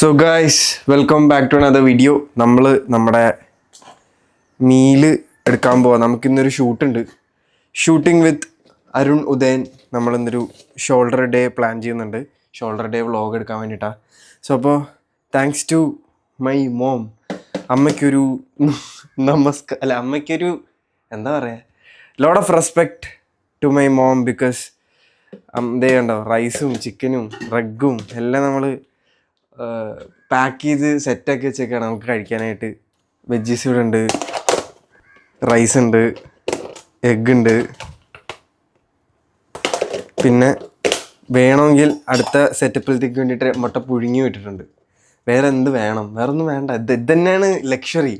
So guys welcome back to another video. നമ്മൾ നമ്മുടെ meal എടുക്കാൻ പോവാം. നമുക്കിന്നൊരു ഷൂട്ടുണ്ട്, ഷൂട്ടിംഗ് വിത്ത് അരുൺ ഉദയൻ. നമ്മളിന്നൊരു ഷോൾഡർ ഡേ പ്ലാൻ ചെയ്യുന്നുണ്ട്, ഷോൾഡർ ഡേ വ്ളോഗ് എടുക്കാൻ വേണ്ടിയിട്ടാണ്. സോ അപ്പോൾ താങ്ക്സ് ടു മൈ മോം. അമ്മയ്ക്കൊരു അമ്മയ്ക്കൊരു എന്താ പറയുക, lot of respect to my mom. Because they ഉണ്ടോ റൈസും ചിക്കനും റഗ്ഗും എല്ലാം നമ്മൾ പാക്ക് ചെയ്ത് സെറ്റാക്കി വെച്ചേക്കാണ് നമുക്ക് കഴിക്കാനായിട്ട്. വെജീസ് ഇവിടെ ഉണ്ട്, റൈസ് ഉണ്ട്, എഗ്ഗ് ഉണ്ട്, പിന്നെ വേണമെങ്കിൽ അടുത്ത സെറ്റപ്പിലത്തേക്ക് വേണ്ടിയിട്ട് മുട്ട പുഴുങ്ങി വിട്ടിട്ടുണ്ട്. വേറെ എന്ത് വേണം? വേറെ ഒന്നും വേണ്ട. ഇത് തന്നെയാണ് ലക്ഷറി.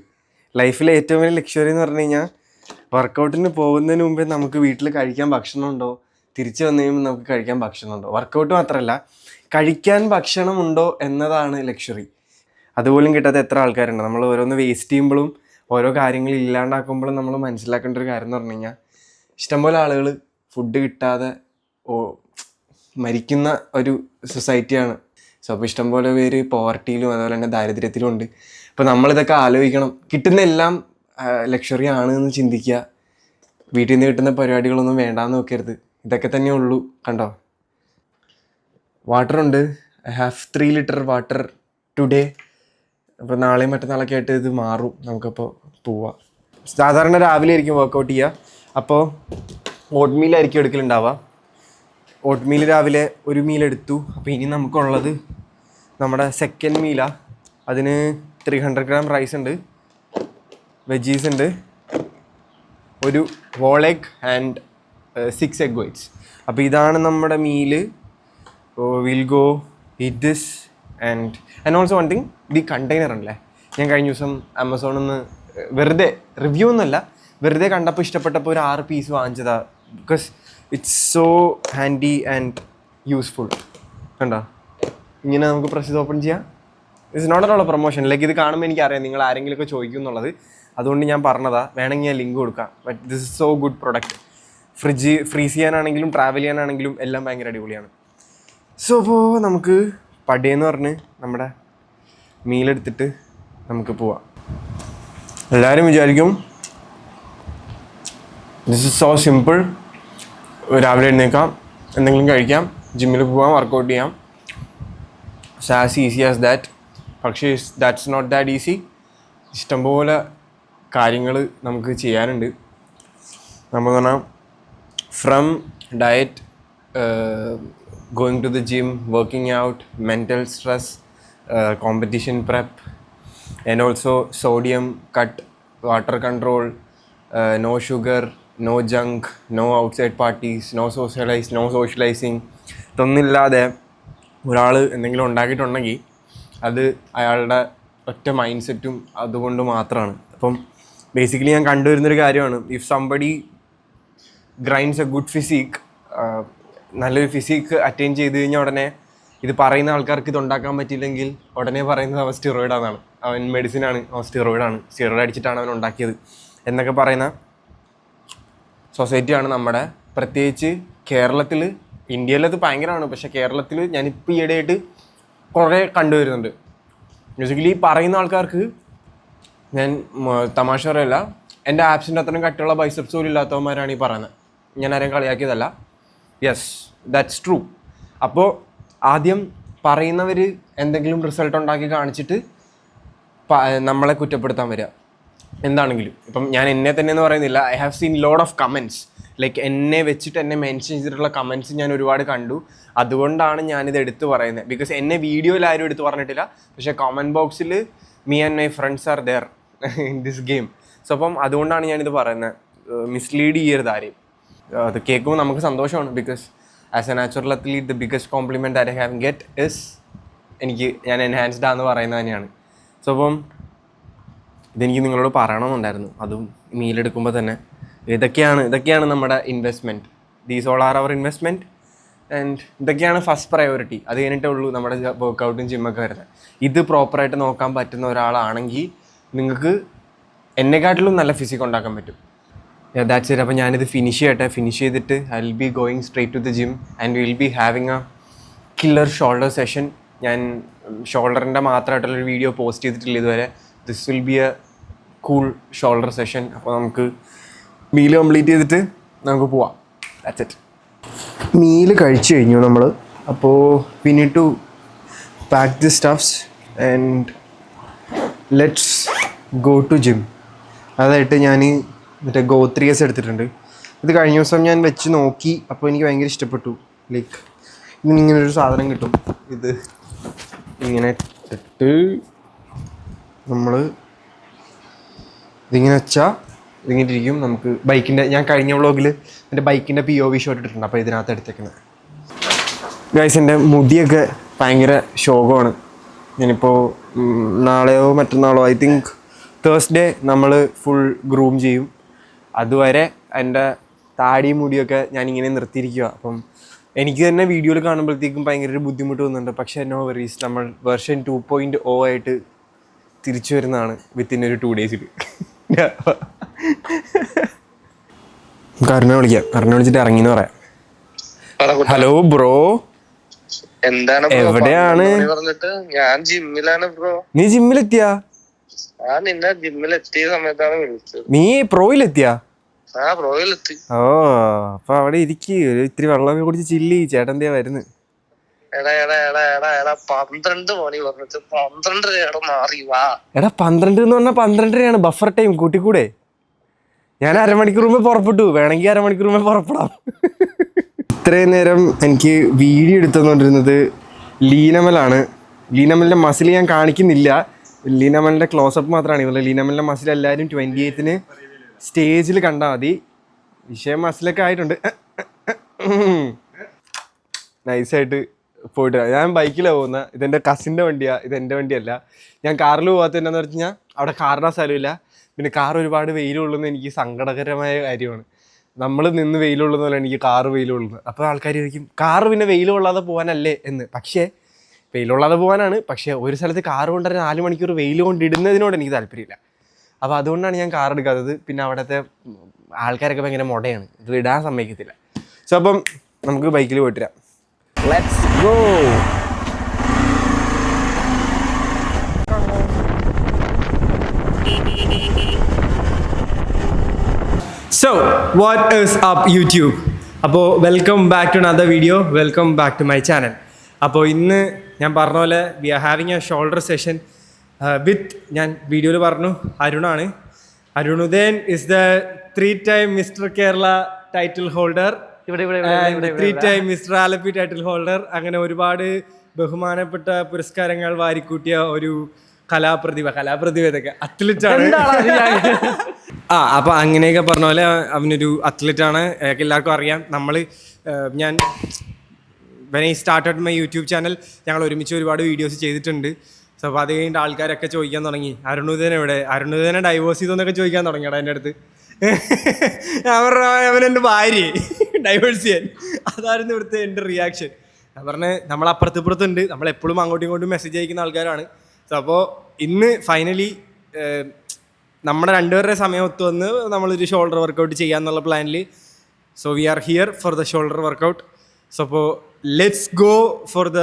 ലൈഫിലെ ഏറ്റവും വലിയ ലക്ഷറി എന്ന് പറഞ്ഞു കഴിഞ്ഞാൽ വർക്കൗട്ടിന് പോകുന്നതിന് മുമ്പേ നമുക്ക് വീട്ടിൽ കഴിക്കാൻ ഭക്ഷണമുണ്ടോ, തിരിച്ചു വന്നു കഴിയുമ്പോൾ നമുക്ക് കഴിക്കാൻ ഭക്ഷണമുണ്ടോ. വർക്കൗട്ട് മാത്രമല്ല, കഴിക്കാൻ ഭക്ഷണമുണ്ടോ എന്നതാണ് ലക്ഷറി. അതുപോലും കിട്ടാത്ത എത്ര ആൾക്കാരുണ്ട്. നമ്മൾ ഓരോന്ന് വേസ്റ്റ് ചെയ്യുമ്പോഴും ഓരോ കാര്യങ്ങൾ ഇല്ലാണ്ടാക്കുമ്പോഴും നമ്മൾ മനസ്സിലാക്കേണ്ട ഒരു കാര്യം എന്ന് പറഞ്ഞു കഴിഞ്ഞാൽ, ഇഷ്ടംപോലെ ആളുകൾ ഫുഡ് കിട്ടാതെ മരിക്കുന്ന ഒരു സൊസൈറ്റിയാണ്. സോ അപ്പോൾ ഇഷ്ടംപോലെ പേര് പോവർട്ടിയിലും അതുപോലെ തന്നെ ദാരിദ്ര്യത്തിലും ഉണ്ട്. അപ്പോൾ നമ്മളിതൊക്കെ ആലോചിക്കണം. കിട്ടുന്ന എല്ലാം ലക്ഷറി ആണ് എന്ന് ചിന്തിക്കുക. വീട്ടിൽ നിന്ന് കിട്ടുന്ന പരിപാടികളൊന്നും വേണ്ടാന്ന് നോക്കരുത്. ഇതൊക്കെ തന്നെ ഉള്ളൂ. കണ്ടോ, വാട്ടറുണ്ട്. I have 3 litre water today. അപ്പോൾ നാളെയും മറ്റന്നാളൊക്കെ ആയിട്ട് ഇത് മാറും. നമുക്കപ്പോൾ പോവാം. സാധാരണ രാവിലെ ആയിരിക്കും വർക്കൗട്ട് ചെയ്യുക. അപ്പോൾ ഓട്ട് മീലായിരിക്കും എടുക്കലുണ്ടാവുക. ഓട്ട് മീൽ രാവിലെ ഒരു മീൽ എടുത്തു. അപ്പോൾ ഇനി നമുക്കുള്ളത് നമ്മുടെ സെക്കൻഡ് മീലാണ്. അതിന് 300 ഗ്രാം റൈസ് ഉണ്ട്, വെജീസ് ഉണ്ട്, ഒരു whole egg and 6 egg whites. അപ്പോൾ ഇതാണ് നമ്മുടെ meal. Will go eat this and also one thing, the container ഉണ്ടല്ലേ, ഞാൻ കഴിഞ്ഞ ദിവസം ആമസോണിൽ നിന്ന് വെറുതെ റിവ്യൂ ഒന്നുമല്ല, വെറുതെ കണ്ടപ്പോൾ ഇഷ്ടപ്പെട്ടപ്പോൾ ഒരു 6 പീസ് വാങ്ങിച്ചതാണ്. Because it's so handy and useful. കണ്ടോ, ഇങ്ങനെ നമുക്ക് പ്രസ് ചെയ്ത് ഓപ്പൺ ചെയ്യാം. It's not at all promotion. Like ഇത് കാണുമ്പോൾ എനിക്കറിയാം നിങ്ങൾ ആരെങ്കിലുമൊക്കെ ചോദിക്കും എന്നുള്ളത്. അതുകൊണ്ട് ഞാൻ പറഞ്ഞതാണ്. വേണമെങ്കിൽ ഞാൻ ലിങ്ക് കൊടുക്കാം. But this is so good product. Freeze ചെയ്യാനാണെങ്കിലും ട്രാവൽ ചെയ്യാനാണെങ്കിലും എല്ലാം ഭയങ്കര അടിപൊളിയാണ്. സോ അപ്പോൾ നമുക്ക് പടയെന്ന് പറഞ്ഞ് നമ്മുടെ മീലെടുത്തിട്ട് നമുക്ക് പോവാം. എല്ലാവരും വിചാരിക്കും ദിസ് ഇസ് സോ സിമ്പിൾ, രാവിലെ എഴുന്നേക്കാം, എന്തെങ്കിലും കഴിക്കാം, ജിമ്മിൽ പോകാം, വർക്കൗട്ട് ചെയ്യാം, ആസ് ഈസി ആസ് ദാറ്റ്. പക്ഷേ ദാറ്റ്സ് നോട്ട് ദാറ്റ് ഈസി. ഇഷ്ടംപോലെ കാര്യങ്ങൾ നമുക്ക് ചെയ്യാനുണ്ട്. നമ്മൾ പറഞ്ഞാൽ from diet, going to the gym, working out, mental stress, competition prep, and also sodium cut, water control, no sugar, no junk, no outside parties, no socializing. ഇതൊന്നുമില്ലാതെ ഒരാൾ എന്തെങ്കിലും ഉണ്ടാക്കിയിട്ടുണ്ടെങ്കിൽ അത് അയാളുടെ ഒറ്റ മൈൻഡ് സെറ്റും അതുകൊണ്ട് മാത്രമാണ്. അപ്പം ബേസിക്കലി ഞാൻ കണ്ടുവരുന്നൊരു കാര്യമാണ്, if somebody grinds a good physique, നല്ലൊരു ഫിസിക് അറ്റൈൻ ചെയ്ത് കഴിഞ്ഞാൽ ഉടനെ ഇത് പറയുന്ന ആൾക്കാർക്ക് ഇത് ഉണ്ടാക്കാൻ പറ്റിയില്ലെങ്കിൽ ഉടനെ പറയുന്നത് അവൻ സ്റ്റിറോയിഡാണെന്നാണ്, അവൻ മെഡിസിനാണ്, അവൻ സ്റ്റിറോയിഡാണ്, സ്റ്റിറോയിഡ് അടിച്ചിട്ടാണ് അവൻ ഉണ്ടാക്കിയത് എന്നൊക്കെ പറയുന്ന സൊസൈറ്റിയാണ് നമ്മുടെ. പ്രത്യേകിച്ച് കേരളത്തിൽ, ഇന്ത്യയിലത് ഭയങ്കരമാണ്, പക്ഷേ കേരളത്തിൽ ഞാനിപ്പോൾ ഈയിടെയായിട്ട് കുറേ കണ്ടുവരുന്നുണ്ട്. ബേസിക്കലി പറയുന്ന ആൾക്കാർക്ക്, ഞാൻ തമാശ പറയല്ല, എൻ്റെ ആപ്സിൻ്റെ അത്രയും കട്ടിയുള്ള ബൈസെപ്സ് പോലും ഇല്ലാത്തവന്മാരാണ് ഈ പറയുന്നത്. ഞാൻ ആരെയും കളിയാക്കിയതല്ല. Yes, that's true. അപ്പോൾ ആദ്യം പറയുന്നവർ എന്തെങ്കിലും റിസൾട്ട് ഉണ്ടാക്കി കാണിച്ചിട്ട് നമ്മളെ കുറ്റപ്പെടുത്താൻ വരിക. എന്താണെങ്കിലും ഇപ്പം ഞാൻ എന്നെ തന്നെ എന്ന് പറയുന്നില്ല, I have seen load of comments. Like എന്നെ വെച്ചിട്ട് എന്നെ മെൻഷൻ ചെയ്തിട്ടുള്ള കമൻറ്റ്സ് ഞാൻ ഒരുപാട് കണ്ടു. അതുകൊണ്ടാണ് ഞാനിത് എടുത്ത് പറയുന്നത്. ബിക്കോസ് എന്നെ വീഡിയോയിൽ ആരും എടുത്ത് പറഞ്ഞിട്ടില്ല, പക്ഷേ കമൻറ്റ് ബോക്സിൽ me and my friends are there in this game. So അപ്പം അതുകൊണ്ടാണ് ഞാനിത് പറയുന്നത്. മിസ്ലീഡ് ചെയ്യരുത് ആരെയും. അത് കേൾക്കുമ്പോൾ നമുക്ക് സന്തോഷമാണ്. Because as A natural athlete the biggest compliment that I have get is ഞാൻ എൻഹാൻസ്ഡ് ആണെന്ന് പറയുന്നത് തന്നെയാണ്. സോ അപ്പം ഇതെനിക്ക് നിങ്ങളോട് പറയണമെന്നുണ്ടായിരുന്നു. അതും മീലെടുക്കുമ്പോൾ തന്നെ ഇതൊക്കെയാണ് നമ്മുടെ investment. These all are our investment and ഇതൊക്കെയാണ് ഫസ്റ്റ് പ്രയോറിറ്റി. അത് കഴിഞ്ഞിട്ടേ ഉള്ളൂ നമ്മുടെ വർക്കൗട്ടും ജിമ്മൊക്കെ വരുന്നത്. ഇത് പ്രോപ്പറായിട്ട് നോക്കാൻ പറ്റുന്ന ഒരാളാണെങ്കിൽ നിങ്ങൾക്ക് എന്നെക്കാട്ടിലും നല്ല ഫിസിക് ഉണ്ടാക്കാൻ പറ്റും. That's it. അപ്പോൾ ഞാനിത് ഫിനിഷ് ചെയ്യട്ടെ. ഫിനിഷ് ചെയ്തിട്ട് I will be going straight to the gym and will be having a killer shoulder session. ഞാൻ ഷോൾഡറിൻ്റെ മാത്രമായിട്ടുള്ളൊരു വീഡിയോ പോസ്റ്റ് ചെയ്തിട്ടില്ല ഇതുവരെ. This will be a cool shoulder session. അപ്പോൾ നമുക്ക് മീൽ കംപ്ലീറ്റ് ചെയ്തിട്ട് നമുക്ക് പോവാം. That's it. മീൽ കഴിച്ചു കഴിഞ്ഞു നമ്മൾ. അപ്പോൾ we need to pack the stuffs and let's go to gym. അതായിട്ട് ഞാൻ മറ്റേ ഗോത്രിയസ് എടുത്തിട്ടുണ്ട്. ഇത് കഴിഞ്ഞ ദിവസം ഞാൻ വെച്ച് നോക്കി. അപ്പോൾ എനിക്ക് ഭയങ്കര ഇഷ്ടപ്പെട്ടു. ലൈക്ക് ഇതിനിങ്ങനൊരു സാധനം കിട്ടും. ഇത് ഇങ്ങനെ ഇട്ടിട്ട് നമ്മൾ ഇതിങ്ങനെ വെച്ചാൽ ഇതിങ്ങനെ ഇരിക്കും. നമുക്ക് ബൈക്കിൻ്റെ, ഞാൻ കഴിഞ്ഞ വ്ളോഗിൽ എൻ്റെ ബൈക്കിൻ്റെ POV ഷോട്ട് ഇട്ടിട്ടുണ്ട്. അപ്പോൾ ഇതിനകത്ത് എടുത്തേക്കുന്നത് ഗൈസ്. എൻ്റെ മുടിയൊക്കെ ഭയങ്കര ശോകമാണ്. ഞാനിപ്പോൾ നാളെയോ മറ്റന്നാളോ ഐ തിങ്ക് തേഴ്സ്ഡേ നമ്മൾ ഫുൾ ഗ്രൂം ചെയ്യും. അതുവരെ എൻ്റെ താടിയും മുടിയൊക്കെ ഞാനിങ്ങനെ നിർത്തിയിരിക്കുക. അപ്പം എനിക്ക് തന്നെ വീഡിയോയിൽ കാണുമ്പോഴത്തേക്കും ഭയങ്കര ഒരു ബുദ്ധിമുട്ട് തോന്നുന്നുണ്ട്. പക്ഷേ നോ വറീസ്, നമ്മൾ വെർഷൻ 2.0 ആയിട്ട് തിരിച്ചു വരുന്നതാണ് വിത്തിൻ ഒരു 2 days. കരുണ വിളിക്കാം. കരുണ വിളിച്ചിട്ട് ഇറങ്ങിന്ന് പറയാം. ഹലോ ബ്രോ, എന്താണ് എവിടെയാണ്? ഞാൻ ജിമ്മിലാണ് ബ്രോ. നീ ജിമ്മിലെത്തിയാ? ഞാൻ നിന്നെ ജിമ്മിലെത്തിയ സമയത്താണ് വിളിച്ചത്. നീ പ്രോയിലെത്തിയാ? ആ പ്രോയിലെത്തി. ഓ, അപ്പൊ അവിടെ ഇരിക്ക്, ഇത്തിരി വെള്ളമൊക്കെ കുടിച്ച് ചില്ലി. ചേട്ടൻ എന്തിയാ വരുന്നത്? എടാ എടാ എടാ എടാ എടാ 12 മണി പറഞ്ഞിട്ട് 12 മാറി വാ. എടാ 12 എന്ന് പറഞ്ഞാൽ 12:30 ബഫർ ടൈം. കൂട്ടിക്കൂടെ? ഞാൻ അരമണിക്കൂർ മുമ്പേ പുറപ്പെട്ടു. വേണമെങ്കിൽ അരമണിക്കൂർ മുമ്പേ പുറപ്പെടാം. ഇത്രയും നേരം എനിക്ക് വീഡിയോ എടുത്തുകൊണ്ടിരുന്നത് ലീനമലാണ്. ലീനമലിൻ്റെ മസിൽ ഞാൻ കാണിക്കുന്നില്ല. ലീനമലിൻ്റെ ക്ലോസപ്പ് മാത്രമാണ് ഇതുള്ളത്. ലീനമലിൻ്റെ മസിൽ എല്ലാവരും 28th സ്റ്റേജിൽ കണ്ടാൽ മതി. വിഷയം മസിലൊക്കെ ആയിട്ടുണ്ട്. നൈസായിട്ട് പോയിട്ട് ഞാൻ ബൈക്കിലാണ് പോകുന്നത്. ഇതെൻ്റെ കസിൻ്റെ വണ്ടിയാണ്, ഇതെൻ്റെ വണ്ടിയല്ല. ഞാൻ കാറിൽ പോകാത്ത എന്താണെന്ന് വെച്ച് കഴിഞ്ഞാൽ അവിടെ കാറിടാൻ സ്ഥലമില്ല. പിന്നെ കാർ ഒരുപാട് വെയിലുള്ളതെന്ന് എനിക്ക് സങ്കടകരമായ കാര്യമാണ്. നമ്മൾ നിന്ന് വെയിലുള്ളത് പോലെ എനിക്ക് കാറ് വെയിലുള്ളത്. അപ്പോൾ ആൾക്കാർ ചോദിക്കും കാറ് പിന്നെ വെയിൽ കൊള്ളാതെ പോകാനല്ലേ എന്ന്. പക്ഷേ വെയിലുള്ളാതെ പോകാനാണ്. പക്ഷേ ഒരു സ്ഥലത്ത് കാറ് കൊണ്ടൊരു 4 മണിക്കൂർ വെയിൽ കൊണ്ടിടുന്നതിനോട് എനിക്ക് താല്പര്യമില്ല. അപ്പോൾ അതുകൊണ്ടാണ് ഞാൻ കാർ എടുക്കാത്തത്. പിന്നെ അവിടുത്തെ ആൾക്കാരൊക്കെ ഭയങ്കര മുടയാണ്, ഇത് ഇടാൻ സമ്മതിക്കത്തില്ല. സോ അപ്പം നമുക്ക് ബൈക്കിൽ പോയിട്ട് വരാം. Let's go. So what is up YouTube? അപ്പോൾ welcome back to another video. Welcome back to my channel. അപ്പോൾ ഇന്ന് ഞാൻ പറഞ്ഞ പോലെ we are having a shoulder session with, ഞാൻ വീഡിയോയിൽ പറഞ്ഞു, അരുണാണ്. Arun Udayan is the 3-time mister Kerala title holder, 3-time mister Alleppey title holder. അങ്ങനെ ഒരുപാട് ബഹുമാനപ്പെട്ട പുരസ്കാരങ്ങൾ വാരിക്കൂട്ടിയ ഒരു കലാപ്രതിഭ ഇതൊക്കെ അത്ലറ്റാണ്. അപ്പോൾ അങ്ങനെയൊക്കെ പറഞ്ഞ പോലെ അവനൊരു അത്ലറ്റാണ്. എല്ലാവർക്കും അറിയാം. ഞാൻ when I started my YouTube channel ഞങ്ങൾ ഒരുമിച്ച് ഒരുപാട് വീഡിയോസ് ചെയ്തിട്ടുണ്ട്. സോ അപ്പോൾ അത് കഴിഞ്ഞിട്ട് ആൾക്കാരൊക്കെ ചോദിക്കാൻ തുടങ്ങി, അരുണുദയൻ എവിടെ, അരുണുദയനെ ഡൈവോഴ്സ് ചെയ്തെന്നൊക്കെ ചോദിക്കാൻ തുടങ്ങിയടാ എൻ്റെ അടുത്ത്. അവനെൻ്റെ ഭാര്യയെ ഡൈവേഴ്സ് ചെയ്യാൻ. അതായിരുന്നു ഇവിടുത്തെ എൻ്റെ റിയാക്ഷൻ. ഞാൻ പറഞ്ഞ് നമ്മൾ അപ്പുറത്തിപ്പുറത്തുണ്ട്, നമ്മളെപ്പോഴും അങ്ങോട്ടും ഇങ്ങോട്ടും മെസ്സേജ് അയക്കുന്ന ആൾക്കാരാണ്. സോ അപ്പോൾ ഇന്ന് ഫൈനലി നമ്മുടെ രണ്ടുപേരുടെ സമയം ഒത്തു വന്ന് നമ്മളൊരു ഷോൾഡർ വർക്കൗട്ട് ചെയ്യാന്നുള്ള പ്ലാനിൽ. So we are here for the shoulder workout. So അപ്പോൾ let's go for the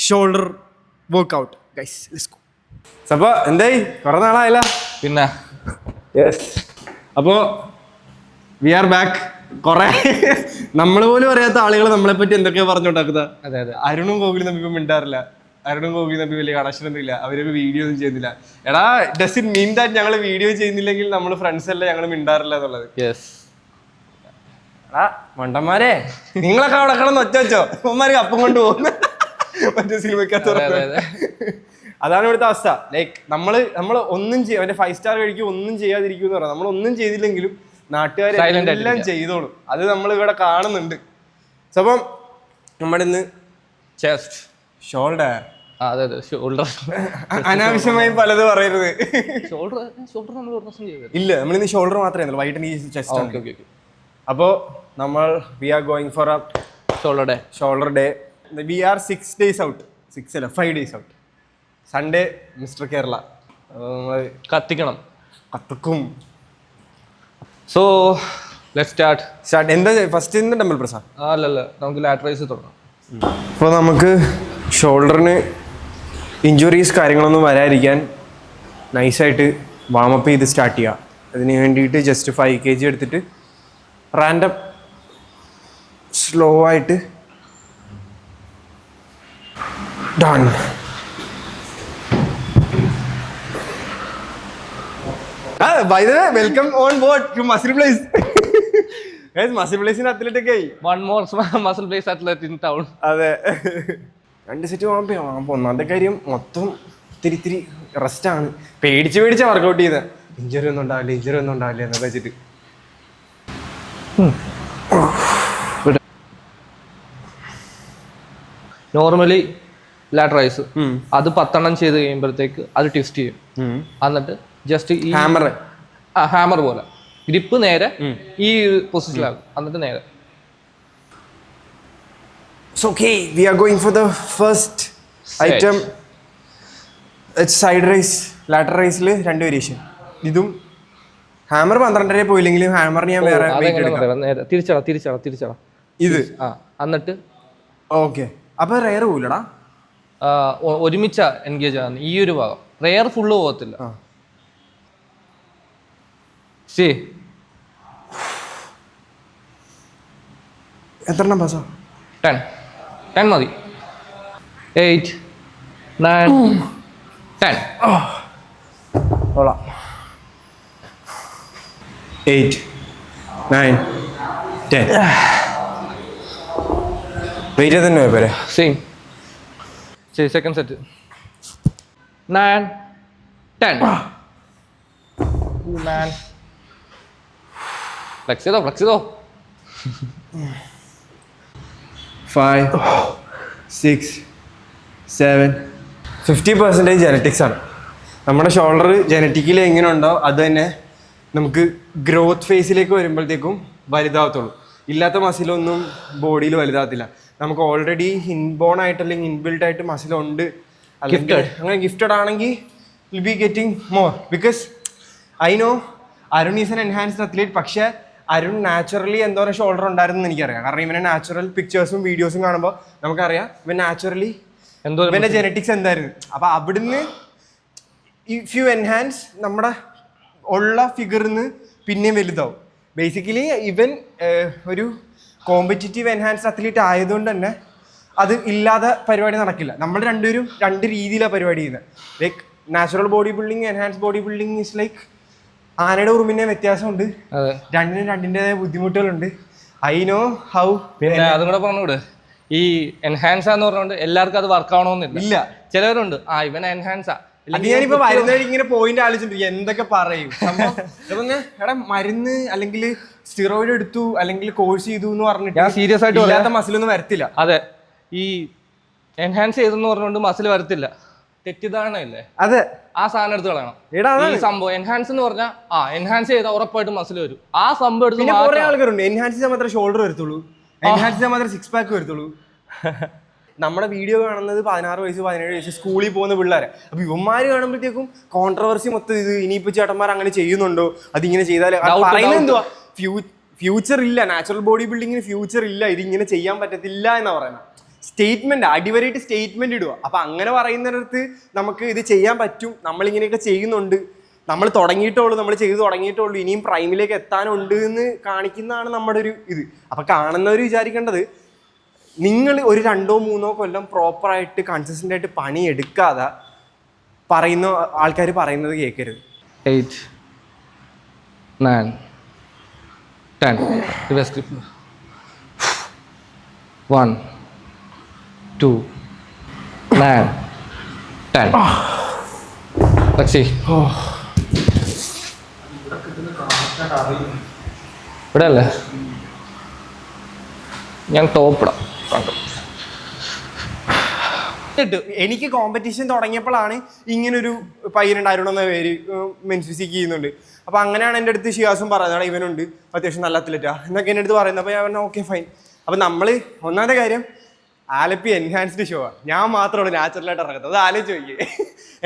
shoulder workout guys, let's go. അപ്പോൾ എന്തായി, കുറേ നാളായല്ല പിന്നെ. യെസ്, അപ്പോൾ വി ആർ ബാക്ക്. കുറേ നമ്മൾ പോലും അറിയാത്ത ആളുകൾ നമ്മളെപ്പറ്റി എന്തൊക്കെയാ പറഞ്ഞുണ്ടാക്കുന്നത്. അതെ അതെ. അരുണും കോകിലും തമ്മിൽ മിണ്ടാറില്ല. അരുണും കോകിലും തമ്മിൽ വലിയ കണക്ഷൻ ഒന്നും ഇല്ല. അവരൊരു വീഡിയോ ഒന്നും ചെയ്യുന്നില്ല. എടാ, ഡസ് ഇറ്റ് മീൻ ദാറ്റ് ഞങ്ങൾ വീഡിയോ ചെയ്യുന്നില്ലെങ്കിൽ നമ്മൾ ഫ്രണ്ട്സ് അല്ല, ഞങ്ങൾ മിണ്ടാറില്ല എന്നുള്ളത്? യെസ്. എടാ മണ്ടന്മാരെ, നിങ്ങളൊക്കെ അവിടെ കിടന്ന് ഒറ്റ വെച്ചോ, അവന്മാർക്ക് അപ്പം കൊണ്ട് പോകുന്ന മറ്റേ സിനിമക്കകത്ത്. അതാണ് ഇവിടുത്തെ അവസ്ഥ. ലൈക്ക് നമ്മൾ ഒന്നും ചെയ്യാം, അവൻ്റെ 5 സ്റ്റാർ കഴിക്കും, ഒന്നും ചെയ്യാതിരിക്കും എന്ന് പറയാം. നമ്മൾ ഒന്നും ചെയ്തില്ലെങ്കിലും നാട്ടുകാരെല്ലാം ചെയ്തോളും. അത് നമ്മൾ ഇവിടെ കാണുന്നുണ്ട്. സോ അപ്പം നമ്മുടെ ഇന്ന് ചെസ്റ്റ്, ഷോൾഡർ. അതെ അതെ, ഷോൾഡർ. അനാവശ്യമായി പലത് പറയരുത്. ഷോൾഡർ നമ്മൾ ഒരു ദിവസം ചെയ്തു. ഇല്ല, നമ്മളിന്ന് ഷോൾഡർ മാത്രമേ വൈകിട്ട് ഈ ചെസ്റ്റ്. അപ്പോൾ നമ്മൾ we are going for a shoulder day. We are 6 days out. 6 അല്ല, 5 days out. Sunday mister Kerala. കത്തിക്കണം, കത്തിക്കും. So let's start. എന്താ ഫസ്റ്റ് ഡംബൽ പ്രസ്? അല്ലല്ല, നമുക്ക് ലാറ്ററൈസ് തുടങ്ങാം. അപ്പോൾ നമുക്ക് ഷോൾഡറിന് ഇഞ്ചുറീസ് കാര്യങ്ങളൊന്നും വരാതിരിക്കാൻ നൈസായിട്ട് വാമപ്പ് ചെയ്ത് സ്റ്റാർട്ട് ചെയ്യുക. അതിന് വേണ്ടിയിട്ട് ജസ്റ്റ് 5 kg എടുത്തിട്ട് റാൻഡം സ്ലോ ആയിട്ട് done. By the way welcome on board to muscle place. Muscle പ്ലേസിന് അത്ലറ്റൊക്കെ ആയി. One more muscle place athlete in town. അതെ, 2 സെറ്റ് വാമ്പ. ഒന്നാമത്തെ കാര്യം മൊത്തം ഇത്തിരി റെസ്റ്റാണ്. പേടിച്ച് വർക്കൗട്ട് ചെയ്തത്. ഇഞ്ചറി ഒന്നും ഉണ്ടാവില്ല എന്നൊക്കെ വെച്ചിട്ട്. നോർമലി ലാറ്ററൈസ് അത് 10 ചെയ്ത് കഴിയുമ്പോഴത്തേക്ക് അത് ട്വിസ്റ്റ് ചെയ്യും. എന്നിട്ട് ജസ്റ്റ് ഈ ഹാമർ പോലെ ഗ്രിപ്പ് നേരെ ഈ പൊസിഷനിലാകും. എന്നിട്ട് നേരെ. So okay, we are going for the first item. It's side raise, lateral raise ല് 2 വേരിയേഷൻ. ഇതും ഹാമർ 12 പോയില്ലെങ്കിലും ഹാമറിന് ഞാൻ വേറെ വെയിറ്റ് എടുക്കാം. നേരെ തിരിച്ചടാ ഇത് എന്നിട്ട് ഓക്കെ. അപ്പൊ റെയർ പോയില്ലടാ, ഒരുമിച്ച എൻഗേജ് ആണ് ഈ ഒരു ഭാഗം. റെയർ ഫുള്ള് പോകത്തില്ല. എത്ര പാസാ? 10 മതി. 8 9 10. 8 9 10. വെയിറ്റ് തന്നെ പോരെ. Same. Second set 9 10. Man. Flex ചെയ്തോ. 5 6 7 50% ജെനറ്റിക്സ് ആണ്. നമ്മുടെ ഷോൾഡർ ജെനറ്റിക്കലി എങ്ങനെ ഉണ്ടോ അത് തന്നെ നമുക്ക് ഗ്രോത്ത് ഫേസിലേക്ക് വരുമ്പോഴത്തേക്കും വലുതാവത്തുള്ളൂ. ഇല്ലാത്ത മസിലൊന്നും ബോഡിയിൽ വലുതാകത്തില്ല. നമുക്ക് ഓൾറെഡി ഇൻബോൺ ആയിട്ട് അല്ലെങ്കിൽ ഇൻബിൽഡ് ആയിട്ട് മസിലുണ്ട്, അല്ലെങ്കിൽ അങ്ങനെ ഗിഫ്റ്റഡ് ആണെങ്കിൽ will be getting more. Because I know Arun is N enhanced athlete. പക്ഷേ അരുൺ നാച്ചുറലി എന്തോരം ഷോൾഡർ ഉണ്ടായിരുന്നു എന്ന് എനിക്കറിയാം. കാരണം ഇവനെ നാച്ചുറൽ പിക്ചേഴ്സും വീഡിയോസും കാണുമ്പോൾ നമുക്കറിയാം ഇവൻ നാച്ചുറലി ഇവൻ്റെ ജെനറ്റിക്സ് എന്തായിരുന്നു. അപ്പോൾ അവിടുന്ന് ഇഫ് യു എൻഹാൻസ് നമ്മുടെ ഉള്ള ഫിഗറിന്ന് പിന്നെയും വലുതാവും. ബേസിക്കലി ഇവൻ ഒരു കോമ്പറ്റിറ്റീവ് എൻഹാൻസ്ഡ് അത്ലീറ്റ് ആയതുകൊണ്ട് തന്നെ അത് ഇല്ലാതെ പരിപാടി നടക്കില്ല. നമ്മൾ രണ്ടുപേരും 2 രീതിയിലാണ് പരിപാടി ചെയ്യുന്നത്. Like natural body building, enhance body building is like ആനയുടെ ഉറുമിൻ്റെ വ്യത്യാസമുണ്ട്. രണ്ടിനും രണ്ടിൻ്റെതായ ബുദ്ധിമുട്ടുകളുണ്ട്. I know how. പിന്നെ അതും കൂടെ പറഞ്ഞുകൂടെ, ഈ എൻഹാൻസ് എന്ന് പറഞ്ഞുകൊണ്ട് എല്ലാവർക്കും അത് വർക്ക് ആവണമെന്നില്ല. ചിലവരുണ്ട് ഇവൻ എൻഹാൻസാ. അത് ഞാനിപ്പോ വരുന്ന വഴി ഇങ്ങനെ പോയിന്റ് ആലോചിച്ചിട്ടുണ്ട് എന്തൊക്കെ പറയും. എടാ മരുന്ന് അല്ലെങ്കിൽ സ്റ്റിറോയിഡ് എടുത്തു അല്ലെങ്കിൽ കോഴ്സ് ചെയ്തു എന്ന് പറഞ്ഞിട്ട് ഞാൻ സീരിയസ് ആയിട്ട് ഇല്ലാത്ത മസിലൊന്നും വരത്തില്ല. അതെ, ഈ എൻഹാൻസ് ചെയ്തെന്ന് പറഞ്ഞുകൊണ്ട് മസിൽ വരത്തില്ല. തെറ്റിദ്ധാരണയില്ലേ? അതെ, ആ സാധനം എടുത്ത് കളയണം. ഈ സംഭവം എൻഹാൻസ് എന്ന് പറഞ്ഞാൽ എൻഹാൻസ് ചെയ്താൽ ഉറപ്പായിട്ട് മസിൽ വരും. ആ സംഭവം എടുത്ത് കുറെ ആൾക്കാരുണ്ട് എൻഹാൻസ് ചെയ്താൽ മാത്രമേ ഷോൾഡർ വരത്തുള്ളൂ, എൻഹാൻസ് ചെയ്താൽ മാത്രമേ 6 പാക്ക് വരത്തുള്ളൂ. നമ്മുടെ വീഡിയോ കാണുന്നത് 16 വയസ്സ് 17 വയസ്സ് സ്കൂളിൽ പോകുന്ന പിള്ളേരെ. അപ്പൊ ഇവന്മാര് കാണുമ്പോഴത്തേക്കും കോൺട്രവേഴ്സി മൊത്തം ഇത് ഇനിയിപ്പോ ചേട്ടന്മാർ അങ്ങനെ ചെയ്യുന്നുണ്ടോ, അതിങ്ങനെ ചെയ്താൽ പറയുന്നത് എന്തുവാ, ഫ്യൂച്ചർ ഇല്ല, നാച്ചുറൽ ബോഡി ബിൽഡിങ്ങിന് ഫ്യൂച്ചർ ഇല്ല, ഇതിങ്ങനെ ചെയ്യാൻ പറ്റത്തില്ല എന്നാ പറയുന്നത്. സ്റ്റേറ്റ്മെന്റ് അടിവരായിട്ട് സ്റ്റേറ്റ്മെന്റ് ഇടുക. അപ്പൊ അങ്ങനെ പറയുന്നിടത്ത് നമുക്ക് ഇത് ചെയ്യാൻ പറ്റും, നമ്മളിങ്ങനെയൊക്കെ ചെയ്യുന്നുണ്ട്, നമ്മൾ തുടങ്ങിയിട്ടുള്ളൂ, നമ്മൾ ചെയ്ത് തുടങ്ങിയിട്ടുള്ളൂ, ഇനിയും പ്രൈമിലേക്ക് എത്താനുണ്ട് എന്ന് കാണിക്കുന്നതാണ് നമ്മുടെ ഒരു ഇത്. അപ്പൊ കാണുന്നവർ വിചാരിക്കേണ്ടത് നിങ്ങൾ ഒരു 2-3 കൊല്ലം പ്രോപ്പറായിട്ട് കൺസിസ്റ്റന്റ് ആയിട്ട് പണി എടുക്കാതെ പറയുന്ന ആൾക്കാർ പറയുന്നത് കേൾക്കരുത്. 8 9 10 റിവേഴ്സ് 1 2 9 10. Let's see. ഇവിടെ അല്ലേ ഞാൻ ടോപ്പിടാം. എനിക്ക് കോമ്പറ്റീഷൻ തുടങ്ങിയപ്പോഴാണ് ഇങ്ങനൊരു പയ്യനുണ്ടായിരുന്നു എന്ന പേര് മെൻസ് ഫിസിക് ചെയ്യുന്നുണ്ട്. അപ്പൊ അങ്ങനെയാണ് എൻ്റെ അടുത്ത് ഷിയാസും പറയുന്നത്, ഇവനുണ്ട് അത്യാവശ്യം നല്ല അത്ലറ്റാ എന്നൊക്കെ എൻ്റെ അടുത്ത് പറയുന്നത്. അപ്പൊ ഞാൻ പറഞ്ഞു ഓക്കെ ഫൈൻ. അപ്പൊ നമ്മള് ഒന്നാമത്തെ കാര്യം ആലപ്പി എൻഹാൻസ്ഡ് ഷോ ആണ്, ഞാൻ മാത്രമാണ് നാച്ചുറലായിട്ട് ഇറങ്ങുന്നത്. അത് ആലോചിച്ച് നോക്കിയേ,